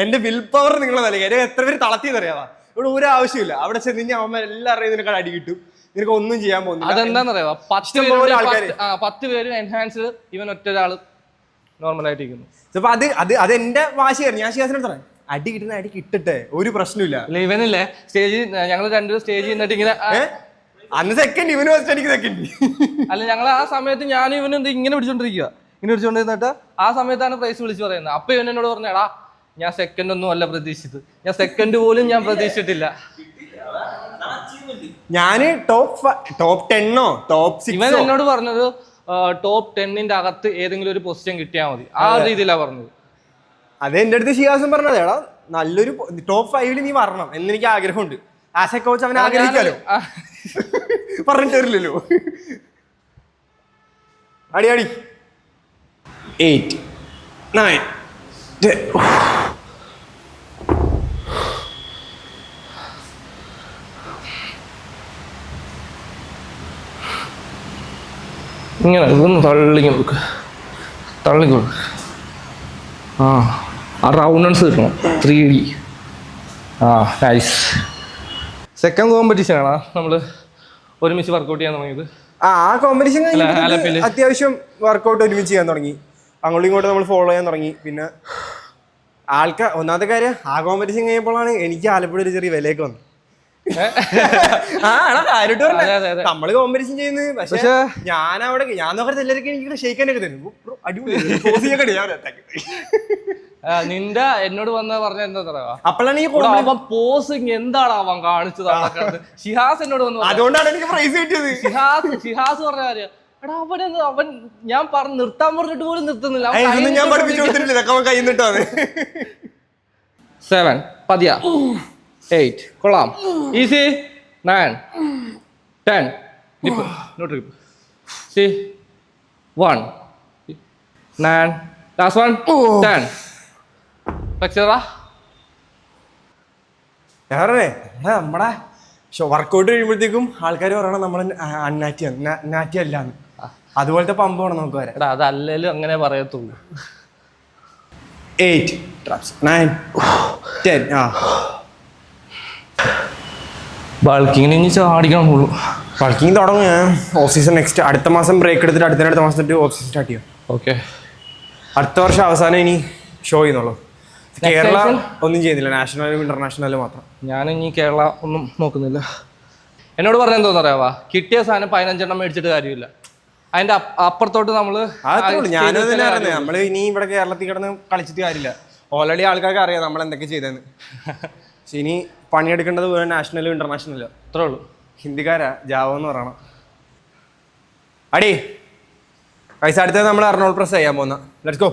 എൻ്റെ വിൽ പവർ നിങ്ങളെ നൽകി. എത്ര പേര് തളർത്തിയെന്നറിയാവാ. ഇവിടെ ഒരു ആവശ്യമില്ല, അവിടെ ചെന്ന് കഴിഞ്ഞാൽ അവന്മാർ എല്ലാവരുടെയും നിനക്ക് അടി കിട്ടും, നിനക്ക് ഒന്നും ചെയ്യാൻ പോകുന്നില്ല. അതെന്താന്നറിയാ, 10 പേര് എൻഹാൻസ്ഡ്, ഇവൻ ഒറ്റ ഒരാള് നോർമലായിട്ടിരിക്കുന്നു. അപ്പൊ അത് എന്റെ വാശിയായിരുന്നു. ഞാൻ ഷിയാസിനോട് പറയാം, അടി കിട്ടുന്ന അടി കിട്ടട്ടെ, ഒരു പ്രശ്നമില്ല. ഇവനില്ലേ സ്റ്റേജിൽ ഞങ്ങൾ രണ്ടുപേരും സ്റ്റേജിൽ നിന്നിട്ട് ഇങ്ങനെ അന്ന് സെക്കൻഡ്, ഇവന് ഫസ്റ്റ്, എനിക്ക് സെക്കൻഡ്. അല്ല ഞങ്ങൾ ആ സമയത്ത് ഞാനും ഇവനും എന്ത് ഇങ്ങനെ പിടിച്ചോണ്ടിരിക്കുക, ഇങ്ങനെ പിടിച്ചോണ്ടിരുന്നിട്ട് ആ സമയത്താണ് പ്രൈസ് വിളിച്ചു പറയുന്നത്. അപ്പൊ ഇവൻ എന്നോട് പറഞ്ഞാടാ ഞാൻ സെക്കൻഡ് ഒന്നും അല്ല പ്രതീക്ഷിച്ചത്, ഞാൻ സെക്കൻഡ് പോലും ഞാൻ പ്രതീക്ഷിച്ചിട്ടില്ല. ഞാന് ടോപ്പ് 10 ടോപ്പ് 6. ഇവൻ എന്നോട് പറഞ്ഞത് ടോപ്പ് 10 അകത്ത് ഏതെങ്കിലും ഒരു പൊസിഷൻ കിട്ടിയാൽ മതി, ആ രീതിയിലാണ് പറഞ്ഞത്. അത് എന്റെ അടുത്ത് ഷിയാസും പറഞ്ഞത്, എടാ നല്ലൊരു ടോപ്പ് 5 നീ വരണം എന്ന് എനിക്ക് ആഗ്രഹമുണ്ട്. ആസ് എ കോച്ച് അവൻ ആഗ്രഹിക്കാലോ, പറഞ്ഞിട്ട് വരില്ലല്ലോ. അടി 8 9 10. ഇങ്ങനെ ഇതൊന്ന് തള്ളിക്കൊടുക്കുക. ആ റൗണ്ടൻസ് കിട്ടണം 3D. നൈസ്. സെക്കൻഡ് കോമ്പറ്റീഷൻ ആണ് നമ്മൾ ഒരുമിച്ച് വർക്കൗട്ട് ചെയ്യാൻ തുടങ്ങിയത്. ആ കോമ്പറ്റീഷൻ അത്യാവശ്യം വർക്കൗട്ട് ഒരുമിച്ച് ചെയ്യാൻ തുടങ്ങി, അങ്ങോട്ടും ഇങ്ങോട്ടും നമ്മൾ ഫോളോ ചെയ്യാൻ തുടങ്ങി. പിന്നെ ഒന്നാമത്തെ കാര്യം, ആ കോമ്പറ്റീഷൻ കഴിയുമ്പോഴാണ് എനിക്ക് ആലപ്പുഴ ഒരു ചെറിയ വിലയൊക്കെ വന്നത്. നമ്മള് കോമ്പറ്റീഷൻ ചെയ്യുന്നത്, പക്ഷെ ഞാൻ നോക്കരുത് എല്ലാവർക്കും എനിക്ക് ഷെയ്ക്കാനൊക്കെ തരും. അടിപൊളി നിന്റെ എന്നോട് വന്ന പറഞ്ഞ എന്താ പറയാ, അപ്പോഴാണ് ഈ പോസിങ് എന്താണ് അവൻ കാണിച്ചത്. ഷിഹാസ് എന്നോട് വന്നു, അതുകൊണ്ടാണ് എനിക്ക് പ്രൈസ് കിട്ടിയത്. ഷിഹാസ് പറഞ്ഞ കാര്യം, എടാ അവൻ ഞാൻ നിർത്താൻ പറഞ്ഞിട്ട് പോലും നിർത്തുന്നില്ല. ഞാൻ പഠിപ്പിച്ചു കൊടുത്തിട്ടില്ല, കൈ നിട്ടാണ്. 7 പതിയാ 8 കൊള്ളാം. Easy 9 10 See 1 9 last one 10. നമ്മടെ വർക്കൗട്ട് കഴിയുമ്പോഴത്തേക്കും ആൾക്കാർ പറയണം നമ്മൾ നാറ്റി അല്ലാന്ന്. അതുപോലത്തെ പമ്പ് വേണം നമുക്ക് വരാം. അതല്ലേലും അങ്ങനെ പറയത്തുള്ളൂ. 8 9 10. ബൾക്കിങ്ങിന് ഇനി ചാടിക്കണം. ബൾക്കിങ് തുടങ്ങും ഞാൻ. ഓഫ് സീസൺ നെക്സ്റ്റ് അടുത്ത മാസം ബ്രേക്ക് എടുത്തിട്ട് അടുത്ത മാസം തൊട്ട് ഓഫ് സീസൺ സ്റ്റാർട്ട് ചെയ്യാം. ഓക്കെ. അടുത്ത വർഷം അവസാനം ഇനി ഷോ ചെയ്യുന്നുള്ളൂ. കേരള ഒന്നും ചെയ്യുന്നില്ല, നാഷണലും ഇന്റർനാഷണലും മാത്രം. ഞാൻ ഇനി കേരള ഒന്നും നോക്കുന്നില്ല. എന്നോട് പറഞ്ഞ എന്തോന്ന് അറിയാവാ, കിട്ടിയ സാധനം 15 മേടിച്ചിട്ട് കാര്യമില്ല, അതിന്റെ അപ്പുറത്തോട്ട് നമ്മള് ഞാനും തന്നെ അറിയുന്നത്. നമ്മള് ഇനി ഇവിടെ കേരളത്തിൽ കിടന്ന് കളിച്ചിട്ട് കാര്യമില്ല. ഓൾറെഡി ആൾക്കാർക്ക് അറിയാം നമ്മൾ എന്തൊക്കെ ചെയ്തെന്ന്. പക്ഷെ ഇനി പണിയെടുക്കേണ്ടത് നാഷണലും ഇന്റർനാഷണലും അത്രേ ഉള്ളൂ. ഹിന്ദിക്കാരാ ജാവോ എന്ന് പറയണം. അടി പൈസ അടുത്തത് നമ്മൾ അർണോൾഡ് പ്രസ് ചെയ്യാൻ പോകുന്ന. Let's go.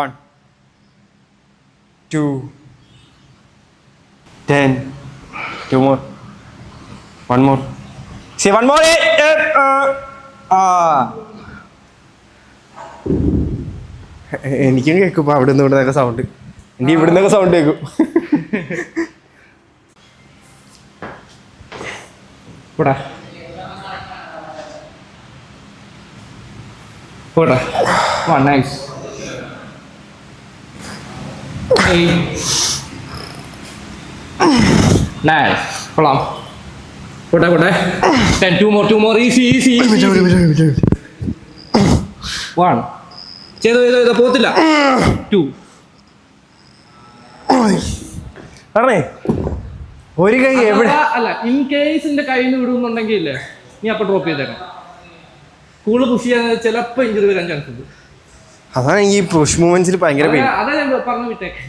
1 2 10 2 more 1 more. See 1 more. എനിക്കും കേൾക്കും അവിടെ നിന്ന് ഇവിടുന്നൊക്കെ സൗണ്ട്. എനിക്ക് ഇവിടുന്നൊക്കെ സൗണ്ട് കേൾക്കും. Nice. 8 9 കൊള്ളാം. 10 2 more easy 1 ചെയ്തോ പോത്തില്ല. 2 പറഞ്ഞേ ഒരു കൈ എവിടെ അല്ല, ഇൻ കേസ് എന്റെ കയ്യിൽ നിന്ന് വിടുന്നുണ്ടെങ്കിൽ ഇല്ലേ നീ അപ്പൊ ഡ്രോപ്പ് ചെയ്തേക്കണം. കൂടുതൽ പുഷ് ചെയ്യാൻ ചിലപ്പോ ഇഞ്ചുറി വരാൻ ചാൻസ് ഉണ്ട്. അതാണ് ഈ പുഷ് മൂവ്മെന്റ്സിൽ ഭയങ്കര പെയിൻ. അതാ ഞാൻ പറഞ്ഞു വിട്ടേക്ക്.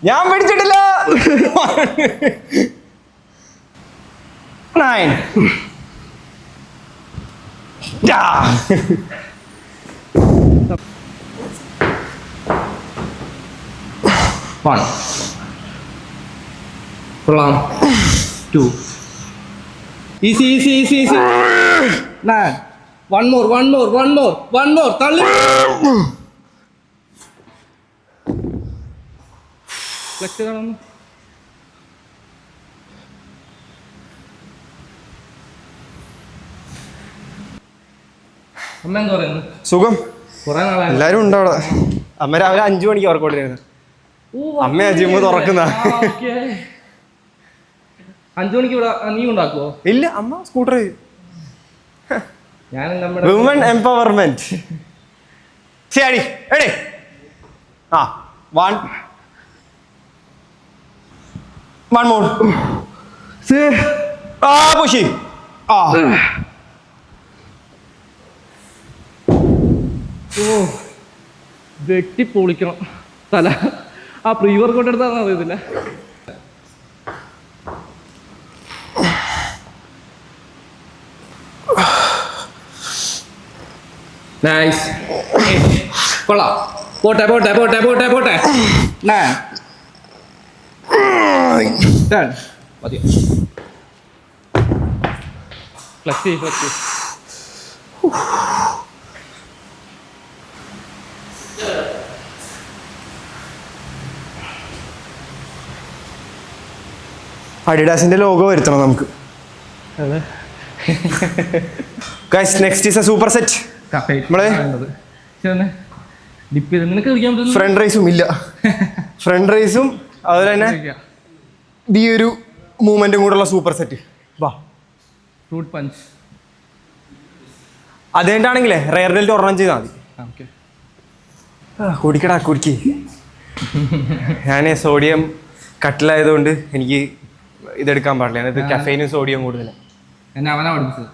ഞാൻ പിടിച്ചിട്ടില്ല. 9 1 കൊള്ളാം. 2 easy 9 1 more തള്ളി. ഫ്ലെക്സ് കാണുന്നു. അമ്മ എന്താ പറയുന്നു? സുഖം. കുറെ നാളായി എല്ലാരും ഉണ്ടോ അവിടെ? അമ്മ രാവിലെ 5 മണിക്ക് വർക്കൗട്ട് ചെയ്യുന്നത്. അമ്മ ജിമ്മ് തുറക്കുന്ന. 5 മണിക്ക് ഇവിടെ നീ ഉണ്ടാക്കുവോ? ഇല്ല, അമ്മ സ്കൂട്ടർ. ഞാൻ നമ്മുടെ വുമൺ എംപവർമെന്റ്. ശരി എടേ. ആ 1 മോർ. ആ പുഷി. ആ ഓ വെട്ടി പൊളിക്കണം തല. ആ പ്രീ വർക്കൗട്ട് എടുത്താന്ന് അറിയത്തില്ല. നൈസ്, കൊള്ളാം. പോട്ടെ പോട്ടെ പോട്ടെ പോട്ടെ പോട്ടെ. മതിയോ? Flex flex. അഡിഡാസിന്റെ ലോഗോ വരുത്തണം നമുക്ക്. Guys, next is A super set. നമ്മള് നിനക്ക് ഫ്രണ്ട് റൈസും ഇല്ല. ഫ്രണ്ട് റൈസും അതുപോലെ തന്നെ ഈ ഒരു മൂവ്മെന്റും കൂടെയുള്ള സൂപ്പർ സെറ്റ്. വാ, ഫ്രൂട്ട് പഞ്ച്. അതുകൊണ്ടാണെങ്കിലേ റെയർ ഡെൽറ്റ് ഒരെണ്ണം ചെയ്താൽ മതി. കുടിക്കടാ കുടിക്ക്. ഞാൻ സോഡിയം കട്ടിലായതുകൊണ്ട് എനിക്ക് ഇതെടുക്കാൻ പാടില്ല. അതിനകത്ത് കഫൈനും സോഡിയം കൂടുതലാണ്. എന്നെ അവനാ പഠിപ്പിച്ചത്.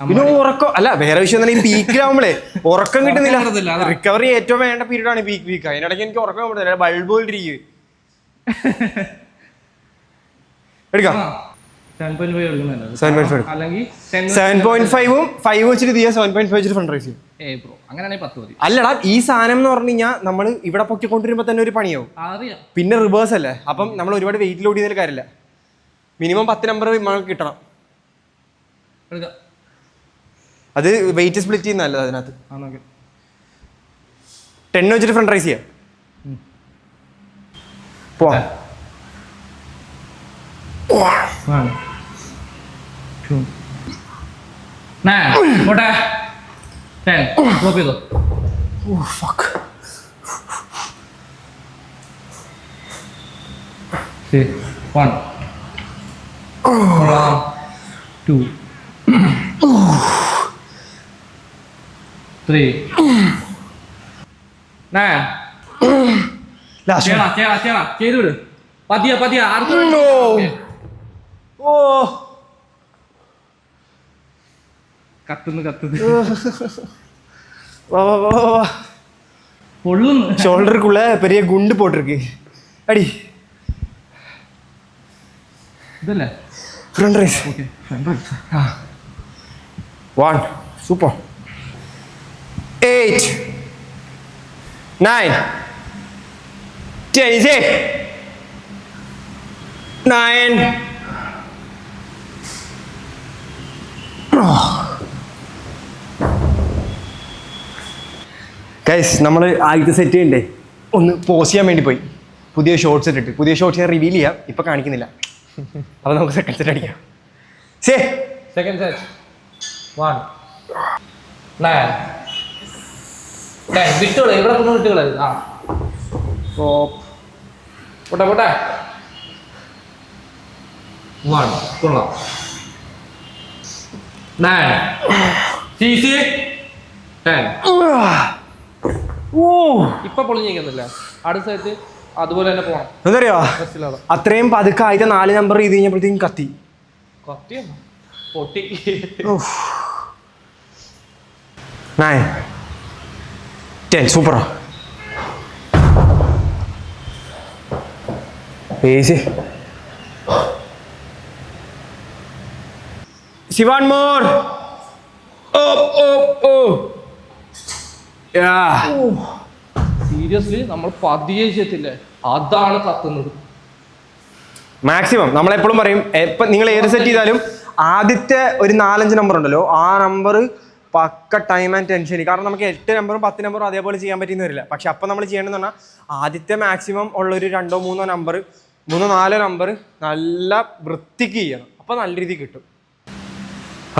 പിന്നെ ഉറക്കം അല്ല, വേറെ വിഷയം തന്നെ. ഈ പീക്കിലാവുമ്പോഴേ ഉറക്കം കിട്ടുന്നില്ല. റിക്കവറി ഏറ്റവും വേണ്ട പീരീഡ് ആണ് പീക്ക്. അതിനിടയ്ക്ക് എനിക്ക് ഉറക്കം കിട്ടുന്നില്ല. ബൾബ് പോലിരിക്കും. എടുക്കാം. 7.5 5 വെച്ചിട്ട് 7.5 വെച്ചിട്ട് ഫ്രണ്ട് റൈസ് ചെയ്യും. അല്ലടാ, ഈ സാധനം എന്ന് പറഞ്ഞു കഴിഞ്ഞാൽ നമ്മൾ ഇവിടെ പൊക്കിക്കൊണ്ടിരുമ്പോ തന്നെ ഒരു പണിയാവും. പിന്നെ റിവേഴ്സ് അല്ലേ, അപ്പം നമ്മൾ ഒരുപാട് വെയിറ്റ് ലോഡ് ചെയ്യുന്നതിൽ കാര്യമില്ല. മിനിമം 10 നമ്പർ നമുക്ക് കിട്ടണം. അത് വെയിറ്റ് സ്പ്ലിറ്റ് ചെയ്യുന്നതല്ല അതിനകത്ത്. 10 വെച്ചിട്ട് ഫ്രണ്ട് റൈസ് ചെയ്യാം. പോവാം. 1 2 9 പോട്ടെ. 10 ഡ്രോപ്പ് ചെയ്തോ. ഫക്ക്. 1 2 3 9. ചെയ്തു വിട്. പതിയ കത്തുന്നു പൊള്ളുന്നു. ഷോൾഡറുക്കുള്ള പെരിയ ഗുണ്ട് പോട്ടിருக்கு. അടി. ഇതല്ലേ fried rice. 1 super. 8 9 10 easy. 9 guys, നമ്മൾ ആദ്യത്തെ സെറ്റ് ചെയ്യണ്ടേ ഒന്ന് പോസ് ചെയ്യാൻ വേണ്ടി പോയി. പുതിയ ഷോർട്സ് ഇട്ടിട്ട്. പുതിയ ഷോർട്സ് ഞാൻ റിവീൽ ചെയ്യാം, ഇപ്പം കാണിക്കുന്നില്ല. അപ്പോൾ നമുക്ക് സെക്കൻഡ് സെറ്റ് അടിക്കാം. Second set 1 9 10 വിട്ടോളൂ. ഇവിടെ കൊണ്ട് വിട്ടുകളെ. ആ പോട്ടെ 1 കൊള്ളാം. 9 CC 10. ഇപ്പൊ പൊളിഞ്ഞിരിക്കുന്നില്ല. അടുത്ത സെറ്റ് അതുപോലെ തന്നെ പോണം. എന്തറിയോ, അത്രയും പതുക്കെ ആദ്യത്തെ 4 നമ്പർ ചെയ്ത് കഴിഞ്ഞപ്പോഴത്തേക്കും കത്തി പൊട്ടി. 9 10 സൂപ്പറാ. easy. Sivan more. സീരിയസ്ലി നമ്മൾ പതിയെ ചെയ്യത്തില്ലേ, അതാണ് കത്തുന്നത്. മാക്സിമം നമ്മളെപ്പോഴും പറയും, എപ്പം നിങ്ങൾ ഏത് സെറ്റ് ചെയ്താലും ആദ്യത്തെ ഒരു 4-5 നമ്പർ ഉണ്ടല്ലോ, ആ നമ്പർ പക്ക ടൈം ആൻഡ് ടെൻഷൻ. കാരണം നമുക്ക് 8 നമ്പറും 10 നമ്പറും അതേപോലെ ചെയ്യാൻ പറ്റിയെന്ന് വരില്ല. പക്ഷെ അപ്പം നമ്മൾ ചെയ്യേണ്ടതെന്ന് പറഞ്ഞാൽ ആദ്യത്തെ മാക്സിമം ഉള്ളൊരു 2-3 നമ്പർ 3-4 നമ്പർ നല്ല വൃത്തിക്ക് ചെയ്യണം. അപ്പോൾ നല്ല രീതിയിൽ കിട്ടും.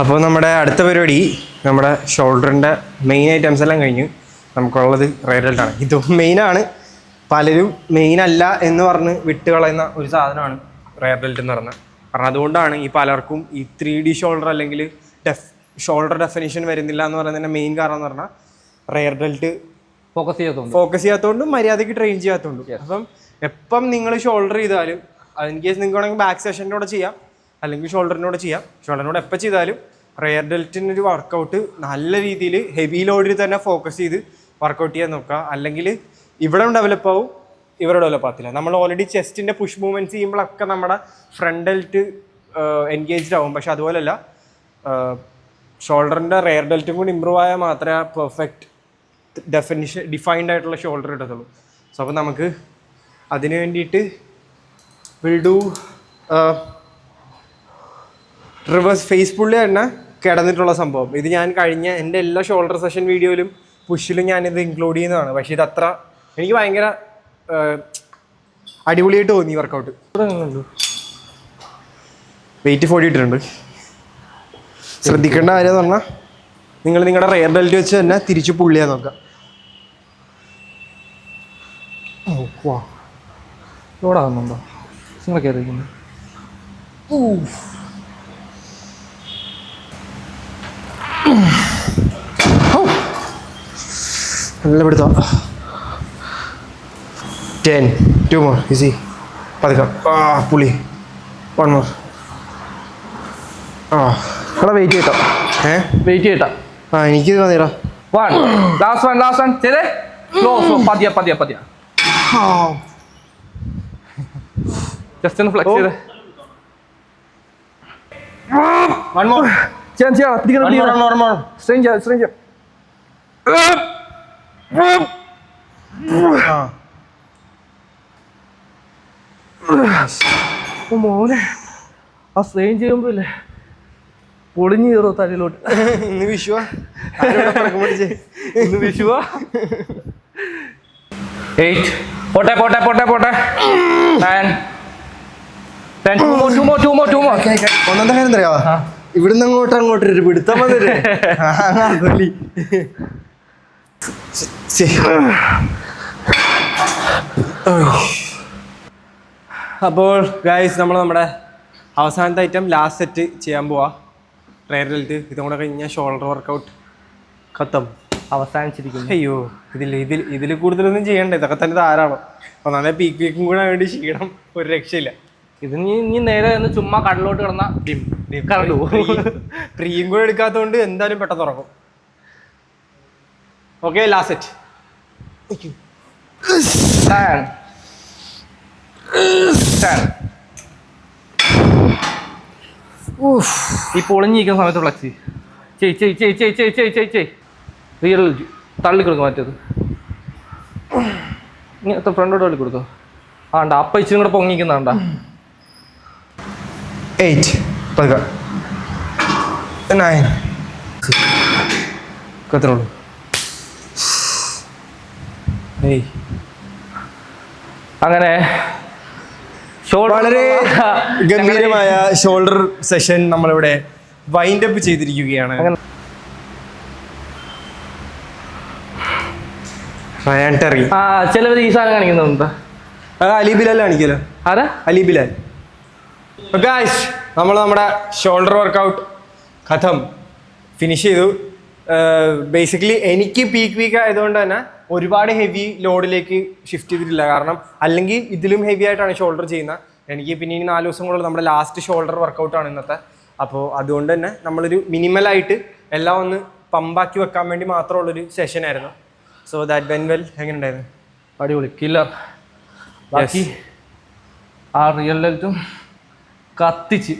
അപ്പോൾ നമ്മുടെ അടുത്ത പരിപാടി, നമ്മുടെ ഷോൾഡറിൻ്റെ മെയിൻ ഐറ്റംസ് എല്ലാം കഴിഞ്ഞു. നമുക്കുള്ളത് റെയർ ഡെൽറ്റാണ്. ഇതും മെയിനാണ്. പലരും മെയിൻ അല്ല എന്ന് പറഞ്ഞ് വിട്ട് കളയുന്ന ഒരു സാധനമാണ് റെയർ ഡെൽറ്റ് എന്ന് പറഞ്ഞാൽ. കാരണം അതുകൊണ്ടാണ് ഈ പലർക്കും ഈ 3D ഷോൾഡർ അല്ലെങ്കിൽ ഷോൾഡർ ഡെഫിനിഷൻ വരുന്നില്ല എന്ന് പറയുന്നതിൻ്റെ മെയിൻ കാരണം എന്ന് പറഞ്ഞാൽ റെയർ ഡെൽറ്റ് ഫോക്കസ് ചെയ്യാത്തതുകൊണ്ടും മര്യാദയ്ക്ക് ട്രെയിൻ ചെയ്യാത്തതുകൊണ്ടും. അപ്പം എപ്പം നിങ്ങൾ ഷോൾഡർ ചെയ്താലും ഇൻ കേസ് നിങ്ങൾക്ക് വേണമെങ്കിൽ ബാക്ക് സെഷൻ്റെ കൂടെ ചെയ്യാം, അല്ലെങ്കിൽ ഷോൾഡറിനോട് ചെയ്യാം. ഷോൾഡറിനോട് എപ്പോൾ ചെയ്താലും റെയർ ഡെൽറ്റിനൊരു വർക്കൗട്ട് നല്ല രീതിയിൽ ഹെവി ലോഡിൽ തന്നെ ഫോക്കസ് ചെയ്ത് വർക്കൗട്ട് ചെയ്യാൻ നോക്കുക. അല്ലെങ്കിൽ ഇവിടെ ഡെവലപ്പ് ആവും, ഇവിടെ ഡെവലപ്പ് ആകത്തില്ല. നമ്മൾ ഓൾറെഡി ചെസ്റ്റിൻ്റെ പുഷ് മൂവ്മെൻറ്റ്സ് ചെയ്യുമ്പോഴൊക്കെ നമ്മുടെ ഫ്രണ്ട് ഡെൽറ്റ് എൻഗേജ്ഡ് ആവും. പക്ഷെ അതുപോലെയല്ല, ഷോൾഡറിൻ്റെ റെയർ ഡെൽറ്റും കൂടി ഇമ്പ്രൂവ് ആയാൽ മാത്രമേ ആ പെർഫെക്റ്റ് ഡിഫൈൻഡ് ആയിട്ടുള്ള ഷോൾഡർ കിട്ടത്തുള്ളൂ. സോ അപ്പോൾ നമുക്ക് അതിന് വേണ്ടിയിട്ട് വിൽ ഡു റിവേഴ്സ് ഫേസ് പുള്ളി തന്നെ കിടന്നിട്ടുള്ള സംഭവം. ഇത് ഞാൻ കഴിഞ്ഞ എൻ്റെ എല്ലാ ഷോൾഡർ സെഷൻ വീഡിയോയിലും പുഷിലും ഞാനിത് ഇൻക്ലൂഡ് ചെയ്യുന്നതാണ്. പക്ഷേ ഇത് അത്ര എനിക്ക് ഭയങ്കര അടിപൊളിയായിട്ട് തോന്നി വർക്കൗട്ട്. വെയിറ്റ് 40 ഇട്ടിട്ടുണ്ട്. ശ്രദ്ധിക്കേണ്ട കാര്യം എന്ന് പറഞ്ഞാൽ നിങ്ങൾ നിങ്ങളുടെ റെയർ ബെൽറ്റ് വെച്ച് തന്നെ തിരിച്ച് പുള്ളി ചെയ്യാൻ നോക്കാം. ലോഡാകുന്നുണ്ടോ നിങ്ങളൊക്കെ അറിയിക്കുന്നു? നല്ല പിടുത്തം. 10 2 more easy. പതുക്കാം. പുളി 1 more. ഇവിടെ വെയിറ്റ് ചെയ്യട്ടോ. വെയിറ്റ് ചെയ്യട്ടാ. എനിക്ക് മതിടാ. 1 ലാസ്റ്റ് വൺ ചെയ്തേ. സ്ലോ പതിയ ജസ്റ്റ് ഒന്ന് ഫ്ലെക്സ് ചെയ്തേ. 1 more. ചെയ്യണം. സ്ട്രെയിൻ മോനെ ആ സ്ട്രെയിൻ ചെയ്യുമ്പോ ഇല്ലേ പൊളിഞ്ഞു കയറോ തലയിലോട്ട്. ഇന്ന് വിഷുവാ. ഇന്ന് വിഷുവാ. 8 പോട്ടെ 9 10 2 more. ഒന്നാമത്തെ കാര്യം അറിയാവാ, ഇവിടുന്ന് അങ്ങോട്ട് ഒരു പിടുത്തം വന്നിട്ട്. അപ്പോൾ ഗൈസ് നമ്മൾ നമ്മുടെ അവസാനത്തെ ഐറ്റം ലാസ്റ്റ് സെറ്റ് ചെയ്യാൻ പോവാ. Rear delt. ഇതും കൂടെ കഴിഞ്ഞാൽ ഷോൾഡർ വർക്കൗട്ട് ഖത്തം, അവസാനിച്ചിരിക്കുന്നു. അയ്യോ ഇതിൽ കൂടുതലൊന്നും ചെയ്യണ്ട. ഇതൊക്കെ തന്നെ ധാരാളം. അപ്പോൾ നല്ല പീക്കും കൂടെ വേണ്ടി ക്ഷീണം ഒരു രക്ഷയില്ല. ഇത് നീ നേരെ ചുമ്മാ കടലോട്ട് കിടന്ന പ്രീയും കൂടെ എടുക്കാത്തതുകൊണ്ട് എന്തായാലും പെട്ടെന്ന് ഉറങ്ങും. Okay, last set. ഈ പൊളിഞ്ഞിരിക്കുന്ന സമയത്ത് ഫ്ലക്സി ചെയ് റിയൽ തള്ളിക്കൊടുക്കും. മറ്റേത് ഇങ്ങനത്തെ ഫ്രണ്ടോട് തള്ളി കൊടുത്തോ. ആണ്ട അപ്പ ഇച്ചിരി കൂടെ പൊങ്ങിക്കുന്നാണ്ടാ. 8 9 കത്രയുള്ളൂ. അങ്ങനെ വളരെ ഗംഭീരമായ ഷോൾഡർ സെഷൻ നമ്മളിവിടെ വൈൻഡ് അപ്പ് ചെയ്തിരിക്കുകയാണ്. ചിലവർ ഈ സാധനം കാണിക്കുന്നുണ്ട്. അലി ബിലാൽ കാണിക്കല്ലോ. ആരാ? അലി ബിലാൽ. ഗായ്സ്, നമ്മൾ നമ്മുടെ ഷോൾഡർ വർക്കൗട്ട് ഖത്തം ഫിനിഷ് ചെയ്തു. ബേസിക്കലി എനിക്ക് പീക്ക് വീക്ക് ആയതുകൊണ്ട് തന്നെ ഒരുപാട് ഹെവി ലോഡിലേക്ക് ഷിഫ്റ്റ് ചെയ്തിട്ടില്ല. കാരണം അല്ലെങ്കിൽ ഇതിലും ഹെവി ആയിട്ടാണ് ഷോൾഡർ ചെയ്യുന്നത്. എനിക്ക് പിന്നെ ഇനി 4 ദിവസം കൂടെ നമ്മുടെ ലാസ്റ്റ് ഷോൾഡർ വർക്കൗട്ടാണ് ഇന്നത്തെ. അപ്പോൾ അതുകൊണ്ട് തന്നെ നമ്മളൊരു മിനിമലായിട്ട് എല്ലാം ഒന്ന് പമ്പാക്കി വെക്കാൻ വേണ്ടി മാത്രമുള്ളൊരു സെഷനായിരുന്നു. So that went well. എങ്ങനെ ഉണ്ടായിരുന്നു? അടിപൊളി കില്ലർ. ബാക്കി ആ റിയൽ ഡെൽറ്റും കത്തിച്ച്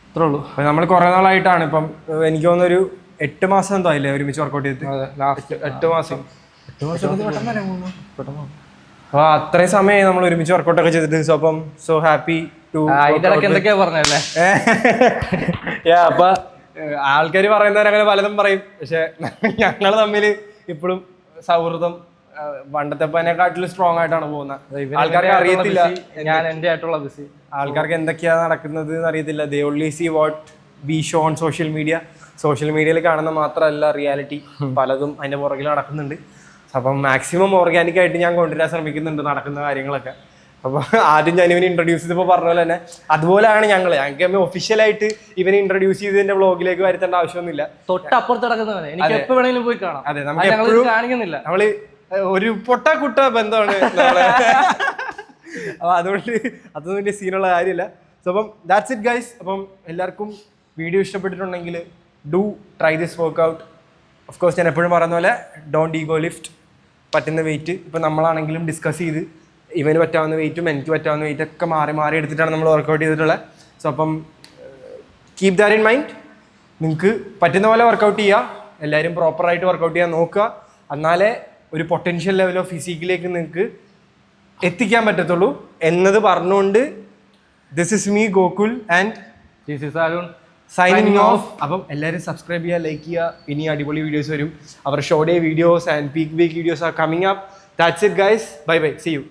ഇത്രേ ഉള്ളൂ. നമ്മൾ കുറേ നാളായിട്ടാണ് ഇപ്പം എനിക്ക് തോന്നുന്നൊരു 8 മാസം എന്തോ ആയില്ലേ ഒരുമിച്ച് വർക്കൗട്ട് ചെയ്തിട്ട്. ലാസ്റ്റ് 8 മാസം. അപ്പോൾ അത്രയും സമയമായി നമ്മൾ ഒരുമിച്ച് വർക്കൗട്ടൊക്കെ ചെയ്തിട്ട്. സോ അപ്പം സോ ഹാപ്പി ടു. എന്തൊക്കെയാ പറഞ്ഞല്ലേ? അപ്പൊ ആൾക്കാർ പറയുന്നവരങ്ങനെ പലതും പറയും. പക്ഷെ ഞങ്ങൾ തമ്മിൽ ഇപ്പോഴും സൗഹൃദം പണ്ടത്തെപ്പനെക്കാട്ടിലും സ്ട്രോങ് ആയിട്ടാണ് പോകുന്നത്. ആൾക്കാർക്ക് അറിയത്തില്ല ഞാൻ എൻ്റെ ആയിട്ടുള്ള ബിസി. ആൾക്കാർക്ക് എന്തൊക്കെയാണ് നടക്കുന്നത് എന്ന് അറിയത്തില്ല. They only see what we show on social media. Social മീഡിയയിൽ കാണുന്ന മാത്രമല്ല റിയാലിറ്റി, പലതും അതിൻ്റെ പുറകിൽ നടക്കുന്നുണ്ട്. അപ്പം മാക്സിമം ഓർഗാനിക് ആയിട്ട് ഞാൻ കൊണ്ടുവരാൻ ശ്രമിക്കുന്നുണ്ട് നടക്കുന്ന കാര്യങ്ങളൊക്കെ. അപ്പോൾ ആദ്യം ഞാൻ ഇവനെ ഇൻട്രൊഡ്യൂസ് ചെയ്തപ്പോൾ പറഞ്ഞ പോലെ തന്നെ അതുപോലെയാണ് ഞങ്ങൾക്ക് ഒഫീഷ്യലായിട്ട് ഇവനെ ഇൻട്രൊഡ്യൂസ് ചെയ്തതിന്റെ വ്ളോഗിലേക്ക് വരുത്തേണ്ട ആവശ്യമൊന്നുമില്ല. തൊട്ടപ്പുറത്ത് കിടക്കുന്നവനെ എനിക്ക് എപ്പോ വേണമെങ്കിലും പോയി കാണാം. അതെ, നമുക്ക് എപ്പോഴും കാണിക്കുന്നില്ല, നമ്മള് ഒരു പൊട്ടക്കുട്ട ബന്ധമാണ്. അപ്പോൾ അതുകൊണ്ട് അതൊന്നും വലിയ സീനുള്ള കാര്യമില്ല. സോ അപ്പം ദാറ്റ്സ് ഇറ്റ് ഗൈസ്. അപ്പം എല്ലാവർക്കും വീഡിയോ ഇഷ്ടപ്പെട്ടിട്ടുണ്ടെങ്കിൽ do try this workout. Of course ഞാൻ എപ്പോഴും പറയുന്ന പോലെ ഡോണ്ട് ഈഗോ ലിഫ്റ്റ്. പറ്റുന്ന വെയിറ്റ് ഇപ്പം നമ്മളാണെങ്കിലും ഡിസ്കസ് ചെയ്ത് ഇവന് പറ്റാവുന്ന വെയിറ്റും എനിക്ക് പറ്റാവുന്ന വെയിറ്റ് ഒക്കെ മാറി മാറി എടുത്തിട്ടാണ് നമ്മൾ വർക്കൗട്ട് ചെയ്തിട്ടുള്ളത്. സോ അപ്പം കീപ് ദാറ്റ് ഇൻ മൈൻഡ്. നിങ്ങൾക്ക് പറ്റുന്ന പോലെ വർക്കൗട്ട് ചെയ്യുക, എല്ലാവരും പ്രോപ്പറായിട്ട് വർക്കൗട്ട് ചെയ്യാൻ നോക്കുക. എന്നാലേ ഒരു പൊട്ടൻഷ്യൽ ലെവൽ ഓഫ് ഫിസിക്കിലേക്ക് നിങ്ങൾക്ക് എത്തിക്കാൻ പറ്റത്തുള്ളൂ എന്നത് പറഞ്ഞുകൊണ്ട് this is me Gokul and this is Arun signing off. അപ്പം എല്ലാവരും സബ്സ്ക്രൈബ് ചെയ്യുക, ലൈക്ക് ചെയ്യുക. ഇനി അടിപൊളി വീഡിയോസ് വരും. Our show day videos and peak week videos are coming up. That's it guys. Bye bye, see U.